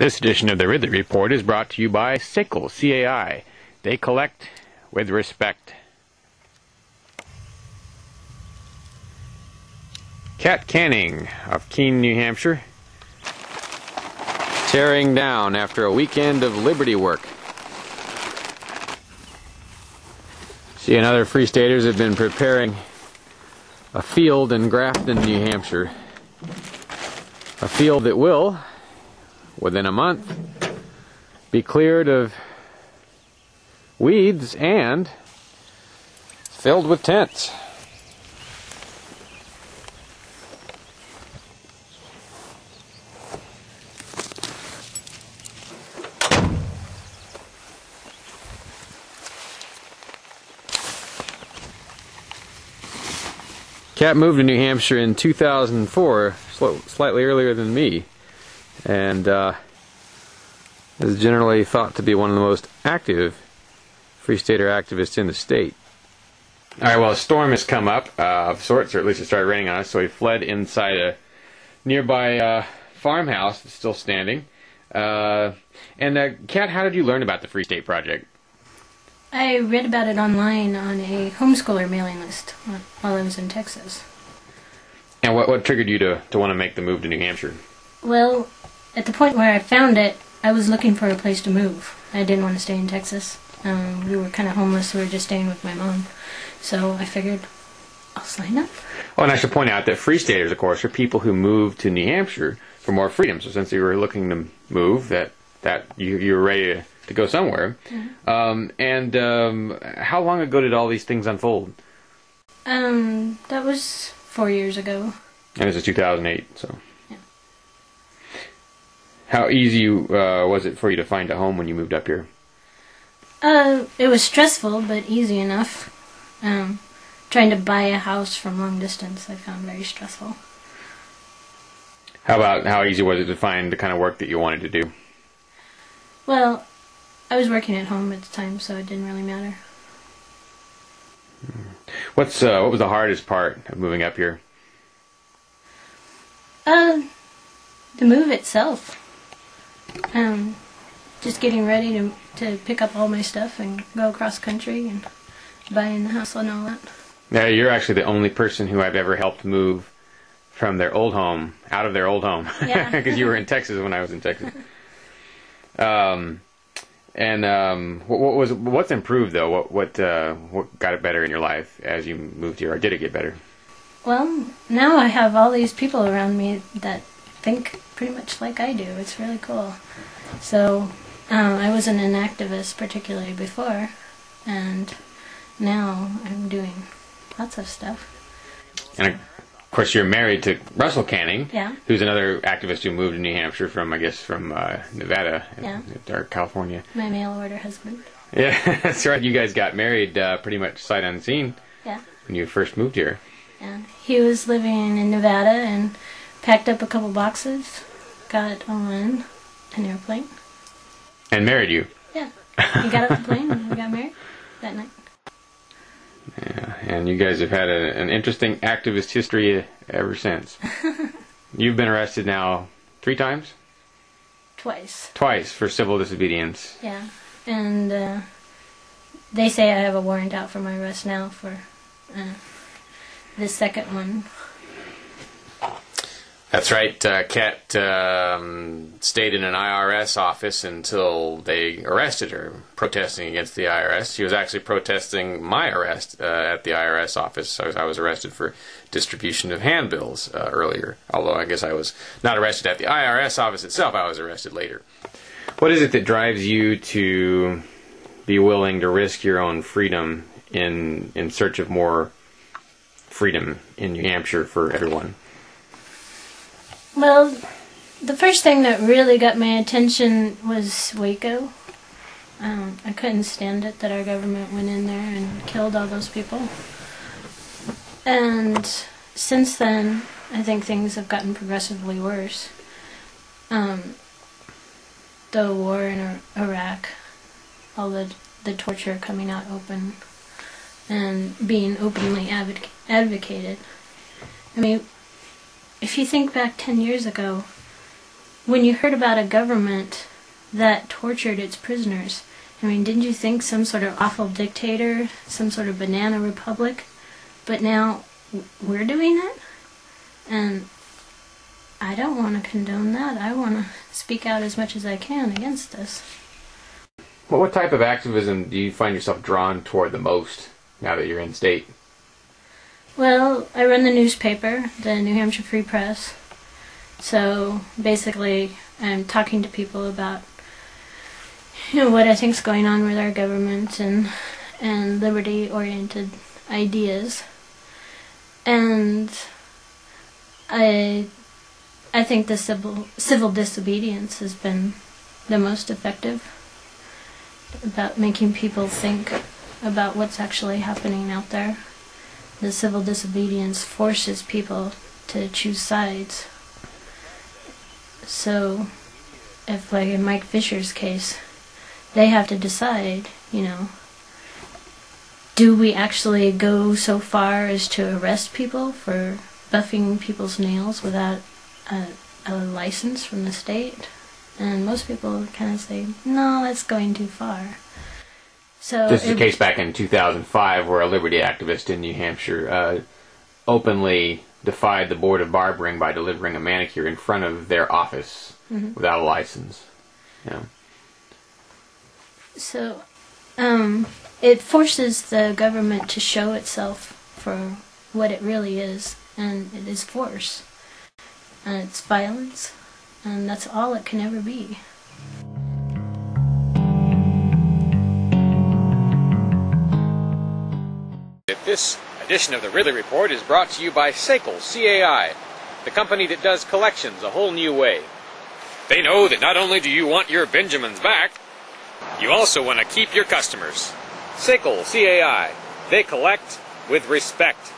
This edition of the Ridley Report is brought to you by Sickle, C-A-I. They collect with respect. Cat Canning of Keene, New Hampshire, tearing down after a weekend of liberty work. She and other Free Staters have been preparing a field in Grafton, New Hampshire. A field that will, within a month, be cleared of weeds and filled with tents. Cat moved to New Hampshire in 2004, slightly earlier than me, and is generally thought to be one of the most active Free Stater activists in the state. Alright, well, a storm has come up of sorts, or at least it started raining on us, so he fled inside a nearby farmhouse that's still standing. Cat, how did you learn about the Free State Project? I read about it online on a homeschooler mailing list while I was in Texas. And what triggered you to want to make the move to New Hampshire? Well, at the point where I found it, I was looking for a place to move. I didn't want to stay in Texas. We were kind of homeless. We were just staying with my mom. So I figured, I'll sign up. Oh, and I should point out that Free Staters, of course, are people who moved to New Hampshire for more freedom. So since you were looking to move, that you were ready to go somewhere. Mm-hmm. How long ago did all these things unfold? That was 4 years ago. And this is 2008, so. Yeah. How easy was it for you to find a home when you moved up here? It was stressful, but easy enough. Trying to buy a house from long distance, I found very stressful. How easy was it to find the kind of work that you wanted to do? Well, I was working at home at the time, so it didn't really matter. What was the hardest part of moving up here? The move itself. Just getting ready to pick up all my stuff and go across country and buying the house and all that. Yeah, you're actually the only person who I've ever helped move from their old home, out of their old home. Yeah. Because you were in Texas when I was in Texas. What's improved though? What got it better in your life as you moved here, or did it get better? Well, now I have all these people around me that think pretty much like I do. It's really cool. So I wasn't an activist particularly before, and now I'm doing lots of stuff. And of course, you're married to Russell Canning, yeah, who's another activist who moved to New Hampshire from, I guess, from Nevada, yeah, or California. My mail-order husband. Yeah, that's right. You guys got married pretty much sight unseen. Yeah. When you first moved here. Yeah. He was living in Nevada and packed up a couple boxes, got on an airplane. And married you. Yeah. He got off the plane and we got married that night. Yeah, and you guys have had an interesting activist history ever since. You've been arrested now 3 times? Twice. Twice for civil disobedience. Yeah, and they say I have a warrant out for my arrest now for this second one. That's right. Kat stayed in an IRS office until they arrested her, protesting against the IRS. She was actually protesting my arrest at the IRS office. I was arrested for distribution of handbills earlier, although I guess I was not arrested at the IRS office itself. I was arrested later. What is it that drives you to be willing to risk your own freedom in search of more freedom in New Hampshire for everyone? Well, the first thing that really got my attention was Waco. I couldn't stand it that our government went in there and killed all those people. And since then, I think things have gotten progressively worse. The war in Iraq, all the torture coming out open, and being openly advocated. I mean, if you think back 10 years ago, when you heard about a government that tortured its prisoners, I mean, didn't you think some sort of awful dictator, some sort of banana republic? But now we're doing it? And I don't want to condone that. I want to speak out as much as I can against this. Well, what type of activism do you find yourself drawn toward the most now that you're in state? Well, I run the newspaper, the New Hampshire Free Press. So basically, I'm talking to people about, what I think's going on with our government and liberty-oriented ideas. And I think the civil disobedience has been the most effective about making people think about what's actually happening out there. The civil disobedience forces people to choose sides. So, if like in Mike Fisher's case, they have to decide, do we actually go so far as to arrest people for buffing people's nails without a license from the state? And most people kind of say, no, that's going too far. So this is a case back in 2005 where a liberty activist in New Hampshire openly defied the board of barbering by delivering a manicure in front of their office without a license. Yeah. So it forces the government to show itself for what it really is, and it is force. And it's violence, and that's all it can ever be. This edition of the Ridley Report is brought to you by Sekel, C-A-I, the company that does collections a whole new way. They know that not only do you want your Benjamins back, you also want to keep your customers. Sekel, C-A-I, they collect with respect.